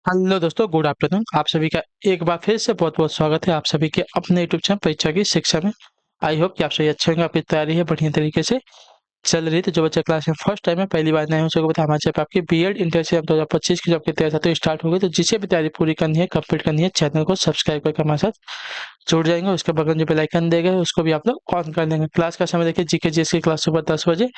Hello दोस्तों, good afternoon. आप सभी का एक बार फिर से बहुत बहुत स्वागत है आप सभी के अपने यूट्यूब चैनल परीक्षा की शिक्षा में। आई होप कि आप सभी अच्छे होंगे, आपकी तैयारी है बढ़िया तरीके से चल रही। तो जो बच्चा क्लास में फर्स्ट टाइम है, पहली बार नए हो, उसको बता हमारे चैनल पे आपकी बीएड इंटर्नशिप 2025 की जो आपकी तैयारी तो स्टार्ट हो गई। तो जिसे भी तैयारी पूरी करनी है, कंप्लीट करनी है, चैनल को सब्सक्राइब करके हमारे साथ जुड़ जाएंगे। उसके बगल में जो बेल आइकन देगा उसको भी आप लोग ऑन कर देंगे। क्लास का समय देखिए, जीके जीएस की क्लास सुबह 10 बजे,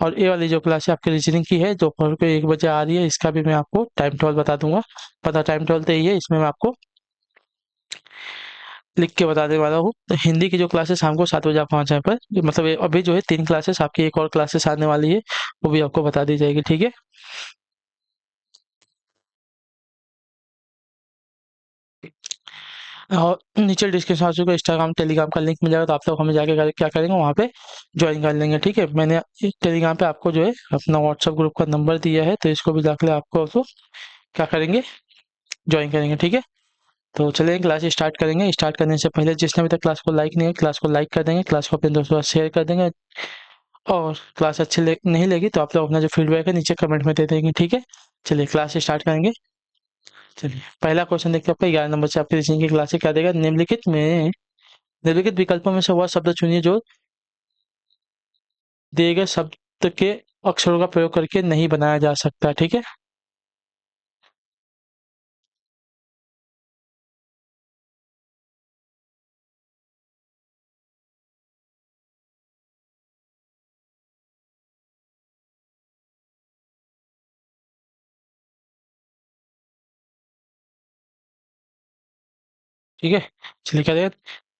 और ये वाली जो क्लास है आपकी रीजनिंग की है दोपहर को 1 बजे आ रही है। इसका भी मैं आपको टाइम टेबल बता दूंगा। पता टाइम टेबल तो यही है, इसमें मैं आपको लिख के बता देने वाला हूँ। तो हिंदी की जो क्लासेस शाम को 7 बजे आप वहाँ पर, मतलब अभी जो है 3 क्लासेस आपकी, एक और क्लासेस आने वाली है, वो भी आपको बता दी जाएगी। ठीक है। और नीचे डिस्क्रिप्शन बॉक्स में इंस्टाग्राम टेलीग्राम का लिंक मिल जाएगा, तो आप लोग हमें जाके क्या करेंगे, वहाँ पे ज्वाइन कर लेंगे। ठीक है। मैंने टेलीग्राम पे आपको जो है अपना व्हाट्सएप ग्रुप का नंबर दिया है, तो इसको भी जाकर आपको तो क्या करेंगे, ज्वाइन करेंगे। ठीक है। तो चलिए क्लास स्टार्ट करेंगे। स्टार्ट करने से पहले जिसने अभी तक क्लास को लाइक नहीं है, क्लास को लाइक कर देंगे, क्लास को अपने दोस्तों के साथ शेयर कर देंगे। और क्लास अच्छी नहीं लगी तो आप लोग अपना जो फीडबैक है नीचे कमेंट में दे देंगे। ठीक है। चलिए क्लास स्टार्ट करेंगे। चलिए पहला क्वेश्चन देखते हैं आपका 11 नंबर से। आपकी रीजनिंग की क्लास से क्या देगा, निम्नलिखित विकल्पों में से वह शब्द चुनिए जो दिए गए शब्द के अक्षरों का प्रयोग करके नहीं बनाया जा सकता। ठीक है। ठीक है। चलिए क्या देगा,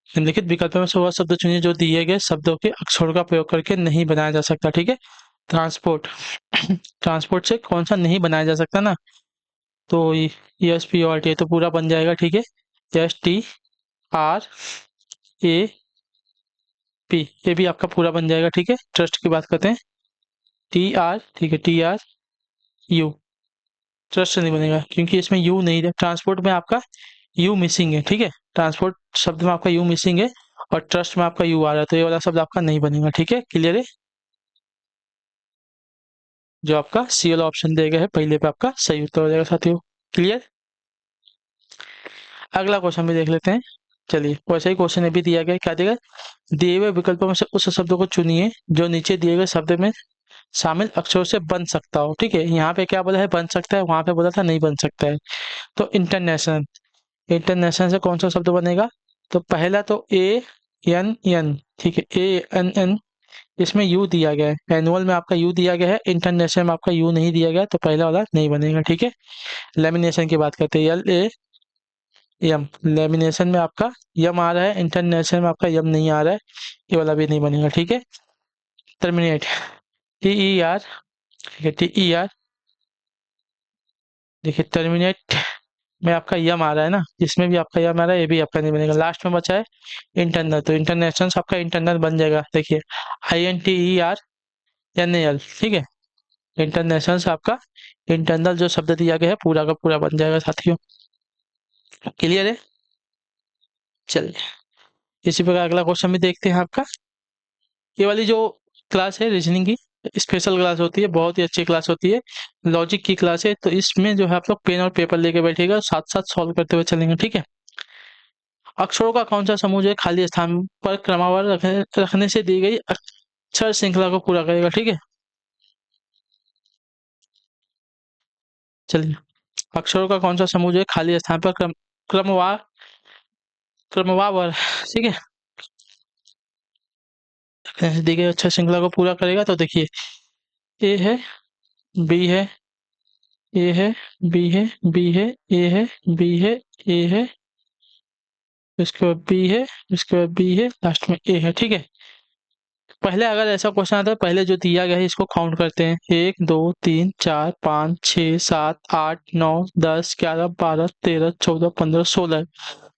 निम्नलिखित विकल्पों में से वह शब्द चुनिए जो दिए गए शब्दों के अक्षरों का प्रयोग करके नहीं बनाया जा सकता। ठीक है। ट्रांसपोर्ट। ट्रांसपोर्ट से कौन सा नहीं बनाया जा सकता ना, तो एस पी और टी तो पूरा बन जाएगा। ठीक है। S T R A P, ये भी आपका पूरा बन जाएगा। ठीक है। ट्रस्ट की बात करते हैं, टी आर, ठीक है, टी आर यू, ट्रस्ट नहीं बनेगा क्योंकि इसमें यू नहीं है। ट्रांसपोर्ट में आपका यू मिसिंग है। ठीक है। ट्रांसपोर्ट शब्द में आपका यू मिसिंग है, और ट्रस्ट में आपका यू आ रहा है, तो ये वाला शब्द आपका नहीं बनेगा। ठीक है। क्लियर है। जो आपका सी वाला ऑप्शन दिया गया है पहले पे, आपका सही उत्तर हो जाएगा साथियों। क्लियर। अगला क्वेश्चन भी देख लेते हैं। चलिए वैसे ही क्वेश्चन अभी दिया गया है, क्या देगा, दिए हुए विकल्पों में से उस शब्द को चुनिए जो नीचे दिए गए शब्द में शामिल अक्षरों से बन सकता हो। ठीक है। यहाँ पे क्या बोला है, बन सकता है, वहां पे बोला था नहीं बन सकता है। तो इंटरनेशनल, इंटरनेशनल से कौन सा शब्द बनेगा, तो पहला तो ए एन एन, ठीक है, ए एन एन, इसमें यू दिया गया है। एनुअल में आपका यू दिया गया है, इंटरनेशनल में आपका यू नहीं दिया गया, तो पहला वाला नहीं बनेगा। ठीक है। लेमिनेशन की बात करते हैं, एल ए यम, लेमिनेशन में आपका यम आ रहा है, इंटरनेशनल में आपका यम नहीं आ रहा है, ये वाला भी नहीं बनेगा। ठीक है। टर्मिनेट, टी ई आर, ठीक है, टी ई आर, देखिए टर्मिनेट में आपका यम आ रहा है ना, इसमें भी आपका यम आ रहा है, ये भी आपका नहीं बनेगा। लास्ट में बचा है इंटरनल, तो इंटरनेशनल आपका इंटरनल बन जाएगा। देखिए I N T E R N A L, ठीक है, इंटरनेशनल से आपका इंटरनल जो शब्द दिया गया है पूरा का पूरा बन जाएगा साथियों। क्लियर है। चलिए इसी प्रकार अगला क्वेश्चन भी देखते हैं आपका। ये वाली जो क्लास है रीजनिंग की, स्पेशल क्लास होती है, बहुत ही अच्छी क्लास होती है, लॉजिक की क्लास है। तो इसमें जो है आप लोग पेन और पेपर लेके बैठिएगा, साथ साथ सॉल्व करते हुए चलेंगे। ठीक है। अक्षरों का कौन सा समूह जो है खाली स्थान पर क्रमवार रखने से दी गई अक्षर श्रृंखला को पूरा करेगा। ठीक है। चलिए, अक्षरों का कौन सा समूह जो है खाली स्थान पर क्रमवार क्रमवार, ठीक है, रखने से दी गई अक्षर श्रृंखला को पूरा करेगा। तो देखिए ए है, बी है, ए है, बी है, बी है, ए है, बी है, ए है, इसके बाद बी है, इसके बाद बी है, लास्ट में ए है। ठीक है। पहले अगर ऐसा क्वेश्चन आता है, पहले जो दिया गया है इसको काउंट करते हैं, 1 2 3 4 5 6 7 8 9 10 11 12 13 14 15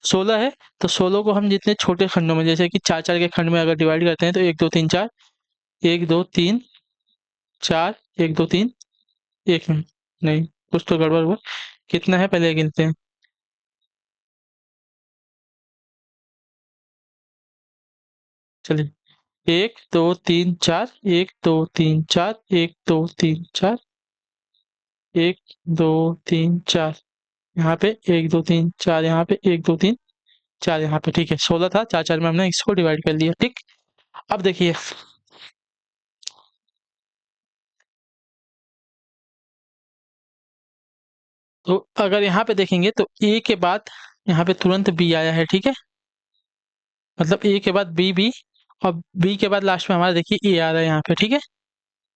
16 है। तो 16 को हम जितने छोटे खंडों में, जैसे कि चार चार के खंड में अगर डिवाइड करते हैं, तो 1 2 3 4, 1 2 3 4, 1 2 3 एक मिनट, नहीं कुछ तो गड़बड़ हुआ। कितना है पहले गिनते हैं। चलिए 1 2 3 4, 1 2 3 4, 1 2 3 4, 1 2 3 4, यहाँ पे 1 2 3 4, यहाँ पे 1 2 3 4, यहाँ पे ठीक है 16 था, 4 4 में हमने इसको डिवाइड कर लिया। ठीक, अब देखिए तो अगर यहाँ पे देखेंगे तो ए के बाद यहाँ पे तुरंत बी आया है। ठीक है, मतलब ए के बाद बी और बी के बाद लास्ट में हमारा देखिए ए आ रहा है यहाँ पे। ठीक है,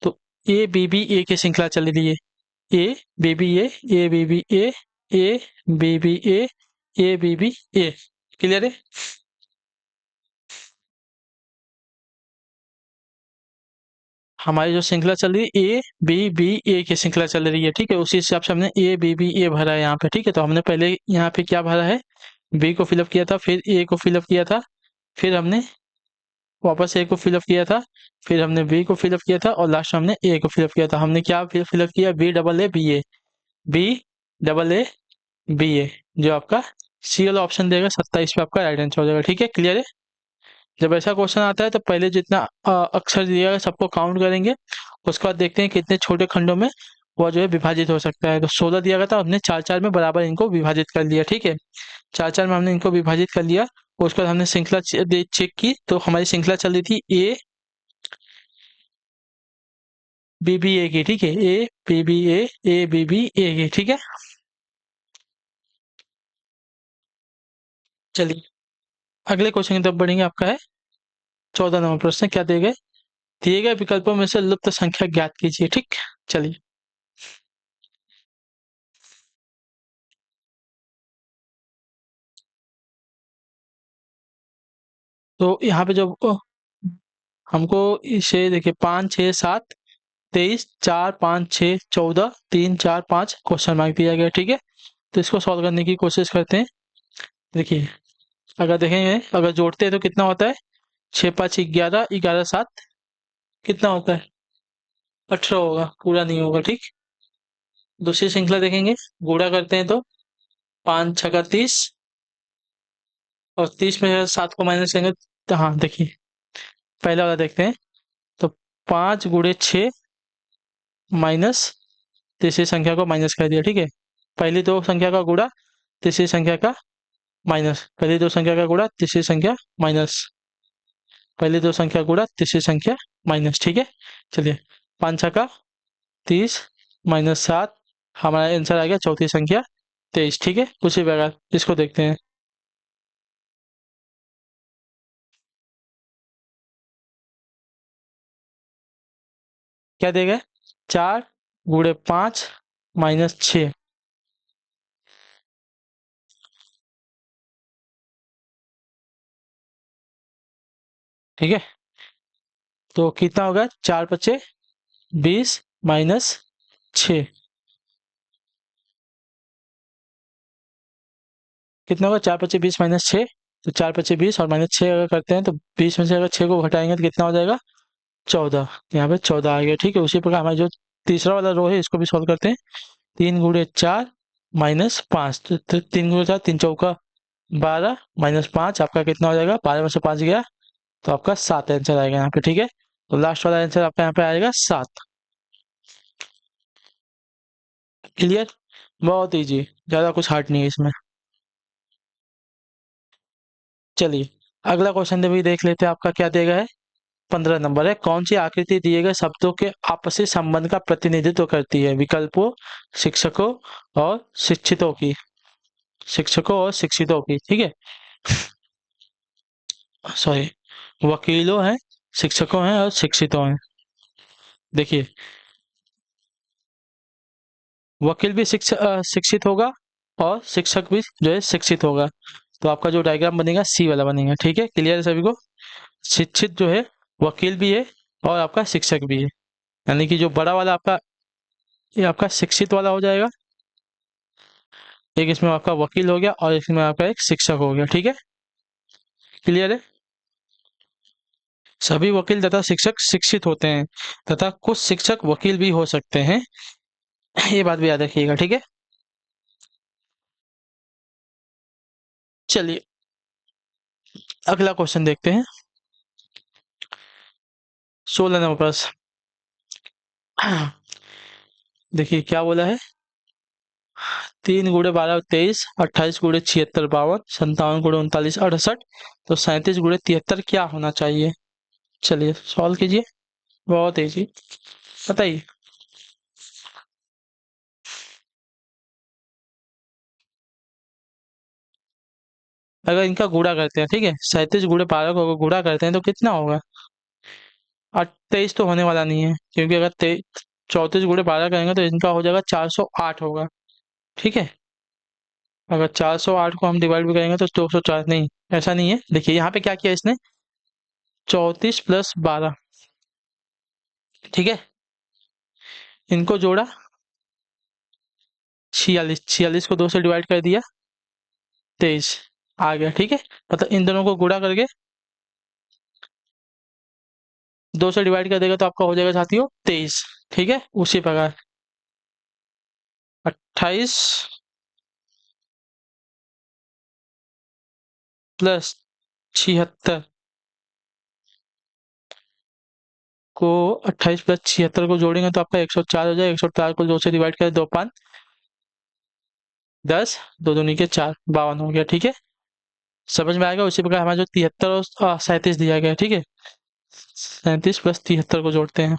तो ए बी बी ए की श्रृंखला चल रही है। A B B A B B A B B A B B A. Clear है? हमारी जो श्रृंखला चल रही है ए बी बी ए की श्रृंखला चल रही है। ठीक है, उसी हिसाब से हमने ए बी बी ए भरा है यहाँ पे। ठीक है, तो हमने पहले यहाँ पे क्या भरा है, बी को फिलअप किया था, फिर ए को फिलअप किया था, फिर हमने वापस ए को फिलअप किया था, फिर हमने बी को फिलअप किया था और लास्ट में हमने ए को फिलअप किया था। हमने क्या फिलअप किया, B double A B A, B double A B A. जो आपका सी वाला ऑप्शन देगा 27 पे आपका राइट आंसर हो जाएगा। ठीक है, क्लियर है? जब ऐसा क्वेश्चन आता है तो पहले जितना अक्षर दिया है सबको काउंट करेंगे, उसके बाद देखते हैं कितने छोटे खंडों में वह जो है विभाजित हो सकता है। तो 16 दिया गया था, हमने 4 4 में बराबर इनको विभाजित कर लिया। ठीक है, 4 4 में हमने इनको विभाजित कर लिया। उसके बाद हमने श्रृंखला चेक की तो हमारी श्रृंखला चल रही थी ए बी बी ए की। ठीक है, A B B A B B A की। ठीक है, चलिए अगले क्वेश्चन की तरफ बढ़ेंगे। आपका है 14 नंबर प्रश्न। क्या दिए गए विकल्पों में से लुप्त संख्या ज्ञात कीजिए। ठीक, चलिए तो यहाँ पे जो हमको इसे देखिए 5 6 7 23 4 5 6 14 3 4 5 क्वेश्चन मार्क दिया गया। ठीक है, तो इसको सॉल्व करने की कोशिश करते हैं। देखिए अगर देखेंगे, अगर जोड़ते हैं तो कितना होता है, 6 5 11, 11 7 कितना होता है, 18 होगा, पूरा नहीं होगा। ठीक, दूसरी श्रृंखला देखेंगे, गुणा करते हैं तो 5 6 30 और 30 में 7 को माइनस करेंगे तो हाँ देखिए पहला वाला देखते हैं। तो 5 × 6 माइनस तीसरी संख्या को माइनस कर दिया। ठीक है, पहली दो संख्या का गुणा, तीसरी संख्या का माइनस, पहली दो संख्या का गुणा, तीसरी संख्या माइनस, पहली दो संख्या गुणा, तीसरी संख्या माइनस। ठीक है, चलिए 5 6 30 -7, हमारा आंसर आ गया चौथी संख्या 23। ठीक है, उसी प्रकार इसको देखते हैं। क्या देगा, 4 × 5 -6। ठीक है, तो कितना होगा, 4 × 5 = 20 -6 कितना होगा, 4 × 5 = 20 -6। तो 4 × 5 = 20 और -6 अगर करते हैं तो 20 में से अगर 6 को घटाएंगे तो कितना हो जाएगा, 14। यहाँ पे 14 आ गया। ठीक है, उसी प्रकार हमारा जो तीसरा वाला रो है इसको भी सॉल्व करते हैं। 3 × 4 -5, तो 3 × 4 3 चौका 12 -5 आपका कितना हो जाएगा, 12 में से 5 गया तो आपका 7 आंसर आएगा यहाँ पे। ठीक है, तो लास्ट वाला आंसर आपका यहाँ पे आएगा 7। क्लियर, बहुत ईजी, ज्यादा कुछ हार्ड नहीं है इसमें। चलिए अगला क्वेश्चन भी देख लेते हैं। आपका क्या देगा है, 15 नंबर है। कौन सी आकृति दिए गए शब्दों के आपसी संबंध का प्रतिनिधित्व करती है, विकल्पों, शिक्षकों और शिक्षितों की, शिक्षकों और शिक्षितों की। ठीक है, सॉरी, वकीलों हैं, शिक्षकों हैं और शिक्षितों हैं। देखिए वकील भी शिक्षित होगा और शिक्षक भी जो है शिक्षित होगा। तो आपका जो डायग्राम बनेगा सी वाला बनेगा। ठीक है, क्लियर है सभी को? शिक्षित जो है वकील भी है और आपका शिक्षक भी है, यानी कि जो बड़ा वाला आपका ये आपका शिक्षित वाला हो जाएगा, एक इसमें आपका वकील हो गया और इसमें आपका एक शिक्षक हो गया। ठीक है, क्लियर है? सभी वकील तथा शिक्षक शिक्षित होते हैं तथा कुछ शिक्षक वकील भी हो सकते हैं, ये बात भी याद रखिएगा। ठीक है, चलिए अगला क्वेश्चन देखते हैं। 16 नंबर प्रश्न। देखिए क्या बोला है, 3 × 12 23, 28 × 76 52, 57 × 39 68। तो 37 × 73 क्या होना चाहिए? चलिए सॉल्व कीजिए। बहुत इजी, बताइए। अगर इनका गुणा करते हैं, ठीक है, 37 × 12 को अगर गुणा करते हैं तो कितना होगा? और 23 तो होने वाला नहीं है, क्योंकि अगर 34 × 12 करेंगे तो इनका हो जाएगा 408 होगा। ठीक है, अगर 408 को हम डिवाइड भी करेंगे तो 204, नहीं ऐसा नहीं है। देखिए यहाँ पे क्या किया इसने, 34 + 12, ठीक है, इनको जोड़ा, 46, 46 को 2 से डिवाइड कर दिया, 23 आ गया। ठीक है, मतलब इन दोनों को गुणा करके 2 से डिवाइड कर देगा तो आपका हो जाएगा साथियों 23। ठीक है, उसी प्रकार 28 + 76 को 28 + 76 को जोड़ेंगे तो आपका 104 हो जाएगा। 104 को 2 से डिवाइड करें, 2 5 10, 2 दूनी के 4, 52 हो गया। ठीक है, समझ में आएगा। उसी प्रकार हमारा जो 73 और 37 दिया गया है, ठीक है, 37 + 73 को जोड़ते हैं,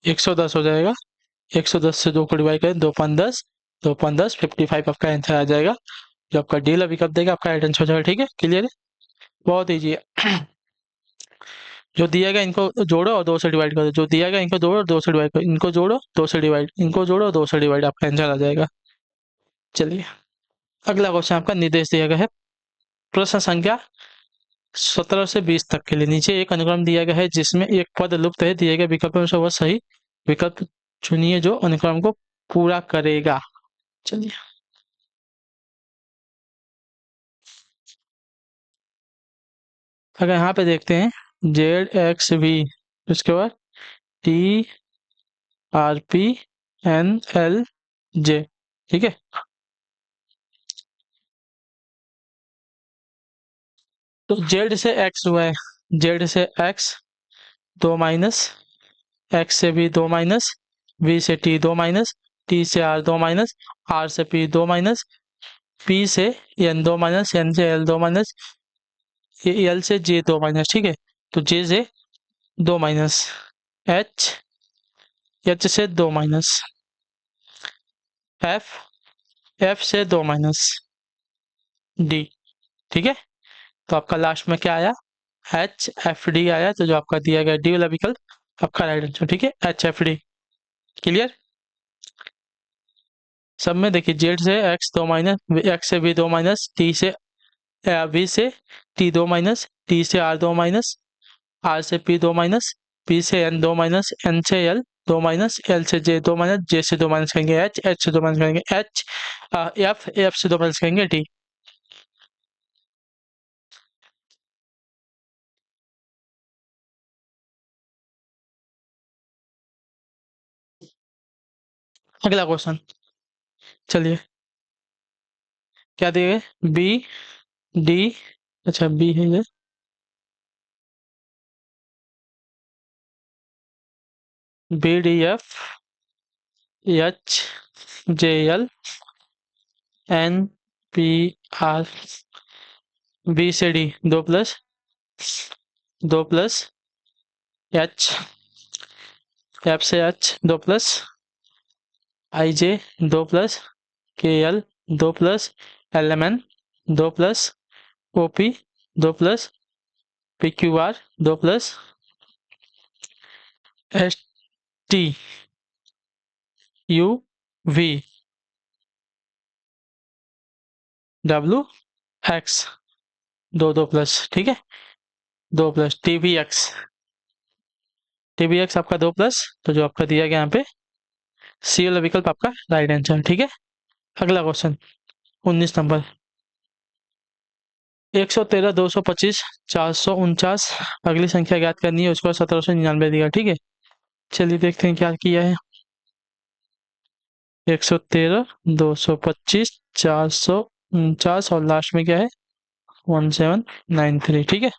110 हो जाएगा। 110 से 2 को डिवाइड करें, 2 5 10, 2 5 10, 55 आपका आंसर आ जाएगा। जो आपका डी वाला विकल्प देगा आपका राइट आंसर हो जाएगा। ठीक है, क्लियर है, बहुत ईजी है। जो दिया गया इनको जोड़ो और 2 से डिवाइड करो, जो दिया गया इनको जोड़ो और 2 से डिवाइड करो, इनको जोड़ो 2 से डिवाइड, इनको जोड़ो 2 से डिवाइड, आपका आंसर आ जाएगा। चलिए अगला क्वेश्चन आपका निर्देश दिया गया है, प्रश्न संख्या 17 से 20 तक के लिए। नीचे एक अनुक्रम दिया गया है जिसमें एक पद लुप्त है, दिए गए विकल्पों में से वह सही विकल्प चुनिए जो अनुक्रम को पूरा करेगा। चलिए अगर यहाँ पे देखते हैं ZXV, उसके बाद TRPNLJ, ठीक है, तो Z से X हुआ है, Z से X 2 माइनस, X से V 2 माइनस, V से T 2 माइनस, T से R 2 माइनस, R से P 2 माइनस, P से N 2 माइनस, N से L 2 माइनस, L से J 2 माइनस। ठीक है, तो J से 2 माइनस, H H से 2 माइनस, F F से 2 माइनस, D। ठीक है, तो आपका लास्ट में क्या आया, HFD आया। तो जो आपका दिया गया डी वाला विकल्प आपका राइट आंसर। ठीक है, HFD, क्लियर। सब में देखिए, जेड से एक्स 2 माइनस, एक्स से भी 2 माइनस, टी से वी से टी 2 माइनस, टी से आर 2 माइनस, आर से पी 2 माइनस, पी से एन 2 माइनस, एन से एल 2 माइनस, एल से जे 2 माइनस, जे से 2 माइनस करेंगे एच, एच से 2 माइनस करेंगे एच, एफ एफ से 2 माइनस करेंगे टी। अगला क्वेश्चन, चलिए क्या दिए गए, बी डी, अच्छा बी है ये, B D F H J L N P R, B से D 2 plus 2 plus H, F से H 2 plus I J 2 plus K L 2 plus L M N 2 plus O P 2 plus P Q R 2 plus S T U V W X 2 2 plus, ठीक है, 2 plus T V x आपका 2 plus. तो जो आपका दिया गया यहाँ पे सी वाला विकल्प आपका राइट आंसर। ठीक है, अगला क्वेश्चन 19 नंबर, 113 225 449, अगली संख्या ज्ञात करनी है, उसको 1799 दिया। ठीक है, चलिए देखते हैं क्या किया है। 113 225 449 और लास्ट में क्या है 1793। ठीक है,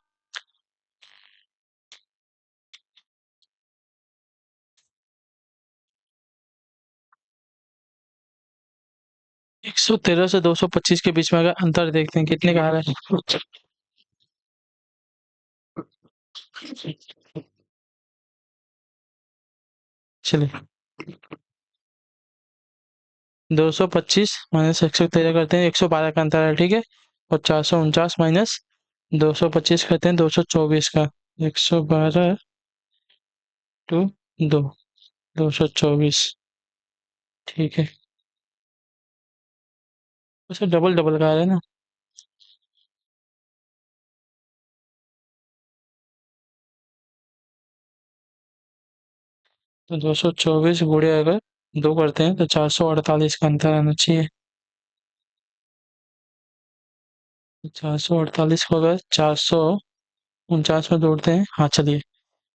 113 से 225 के बीच में अगर अंतर देखते हैं कितने का आ रहा है। चलिए 225 माइनस 113 करते हैं, 112 का अंतर है, ठीक है। और 449 माइनस 225 करते हैं 224 का, 112 टू 2, 224, ठीक है। उसे डबल डबल का आ रहा है ना, तो 224 गुड़े अगर 2 करते हैं तो 448 का अंतर आना चाहिए। 448 को अगर 449 में जोड़ते हैं, हाँ चलिए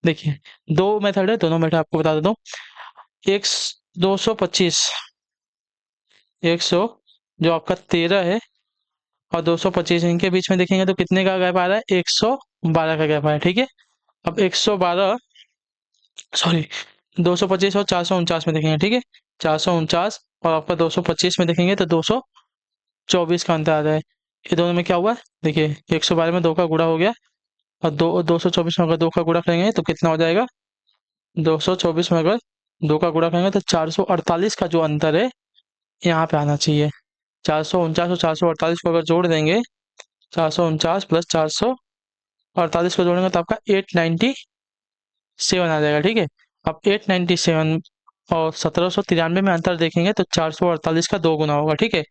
देखिए, दो मेथड है, दोनों मेथड आपको बता देता हूँ। एक 225, 100 जो आपका 13 है, और 225 इनके बीच में देखेंगे तो कितने का गैप आ रहा है, 112 का गैप आ रहा है, ठीक है। अब 112, सॉरी, 225 और 449 में देखेंगे, ठीक है। 449 और आपका 225 में देखेंगे तो 224 का अंतर आ रहा है। ये दोनों में क्या हुआ है, देखिए 112 में 2 का गुणा हो गया, और 224 में अगर 2 का गुणा करेंगे तो कितना हो जाएगा, 224 में अगर 2 का गुणा करेंगे तो 448 का जो अंतर है यहाँ पे आना चाहिए। 449 और 448 को अगर जोड़ देंगे, 449 प्लस 448 को जोड़ेंगे तो आपका 897 आ जाएगा, ठीक है। अब 897 और 1793 में अंतर देखेंगे तो 448 का 2 गुना होगा, ठीक है।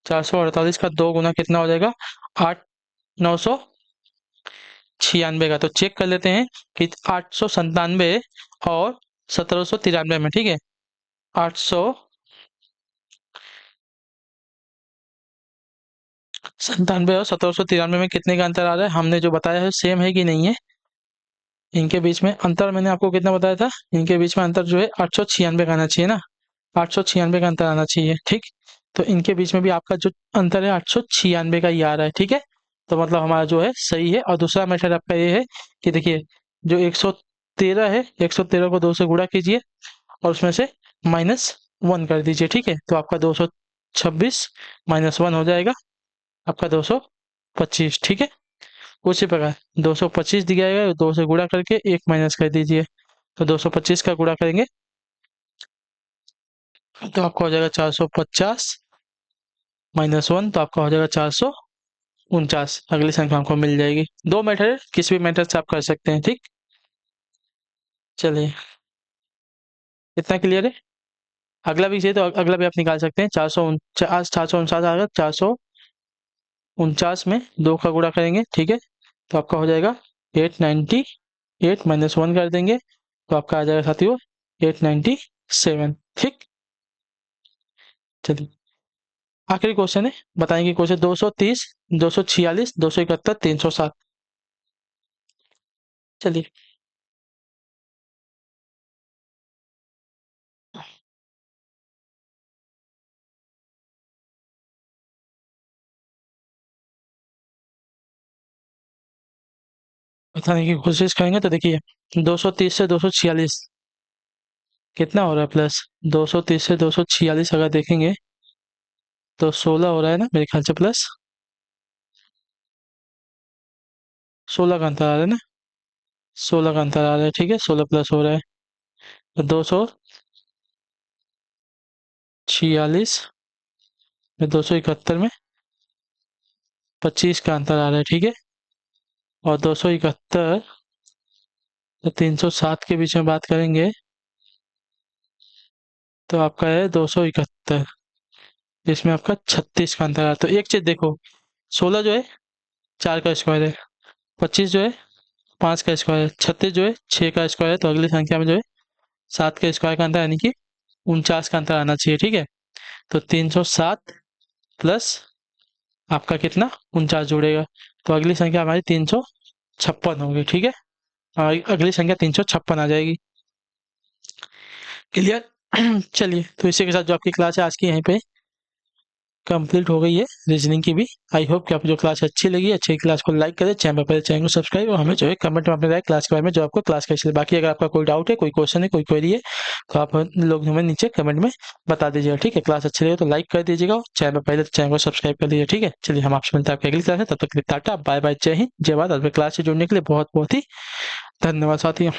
448 का 2 गुना कितना हो जाएगा, 8,996 का। तो चेक कर लेते हैं कि 897 और 1793 में, ठीक है। 897 और 1793 में कितने का अंतर आ रहा है, हमने जो बताया है सेम है कि नहीं है। इनके बीच में अंतर मैंने आपको कितना बताया था, इनके बीच में अंतर जो है 896 का आना चाहिए ना, 896 का अंतर आना चाहिए, ठीक। तो इनके बीच में भी आपका जो अंतर है 896 का ही आ रहा है, ठीक है। तो मतलब हमारा जो है सही है। और दूसरा मेथड आपका ये है कि देखिए, जो 113 है, 113 को 2 से गुणा कीजिए और उसमें से -1 कर दीजिए, ठीक है। तो आपका 226 -1 हो जाएगा आपका 225, ठीक है। उसी प्रकार 225 दिया गया है, 2 से गुणा करके 1 माइनस कर दीजिए, तो 225 का गुणा करेंगे तो आपका हो जाएगा 450 -1, तो आपका हो जाएगा 449। अगली संख्या आपको मिल जाएगी। दो मेथड है, किसी भी मेथड से आप कर सकते हैं, ठीक। चलिए, इतना क्लियर है। अगला भी चाहिए तो अगला भी आप निकाल सकते हैं। 449, 449 आ गया, 449 में 2 का गुणा करेंगे, ठीक है। तो आपका हो जाएगा 898, -1 कर देंगे तो आपका आ जाएगा साथियों 897, ठीक। चलिए, आखिरी क्वेश्चन है, बताएंगे क्वेश्चन 230, 246, 271, 307। चलिए, बताने की कोशिश करेंगे तो देखिए, 230 से 246 कितना हो रहा है प्लस, 230 से 246 अगर देखेंगे तो 16 हो रहा है ना मेरे ख्याल से, प्लस 16 का अंतर आ रहा है ना, 16 का अंतर आ रहा है, ठीक है। 16 प्लस हो रहा है तो 246 में 271 में 25 का अंतर आ रहा है, ठीक है। और 271 तो 307 के बीच में बात करेंगे तो आपका है 271, जिसमें आपका 36 का अंतर आ रहा है। तो एक चीज देखो, 16 जो है 4 का स्क्वायर है, 25 जो है 5 का स्क्वायर है, 36 जो है 6 का स्क्वायर है, तो अगली संख्या में जो है 7 के स्क्वायर का अंतर यानी कि 49 का अंतर आना चाहिए, ठीक है। तो 307 प्लस आपका कितना 49 जुड़ेगा, तो अगली संख्या हमारी 356 होगी, ठीक है। अगली संख्या 356 आ जाएगी। क्लियर। चलिए, तो इसी के साथ जो आपकी क्लास है आज की यहीं पे कंप्लीट हो गई है रीजनिंग की भी। आई होप कि आपको जो क्लास अच्छी लगी, अच्छी क्लास को लाइक करें, चैनल पर पहले चैनल को सब्सक्राइब और हमें जो है कमेंट में अपने राय क्लास के बारे में जो आपको क्लास कैसी लगी। बाकी अगर आपका कोई डाउट है, कोई क्वेश्चन है, कोई क्वेरी है, तो आप लोग हमें नीचे कमेंट में बता दीजिएगा। ठीक है, क्लास अच्छी लगे तो लाइक कर दीजिएगा, चैनल पर पहले तो चैनल को सब्सक्राइब कर लीजिए। ठीक है, चलिए हम आपसे मिलते हैं आपकी अगली क्लास में, तब तक के लिए टाटा बाय बाय, जय हिंद जय भारत। और क्लास से जुड़ने के लिए बहुत बहुत ही धन्यवाद साथियों।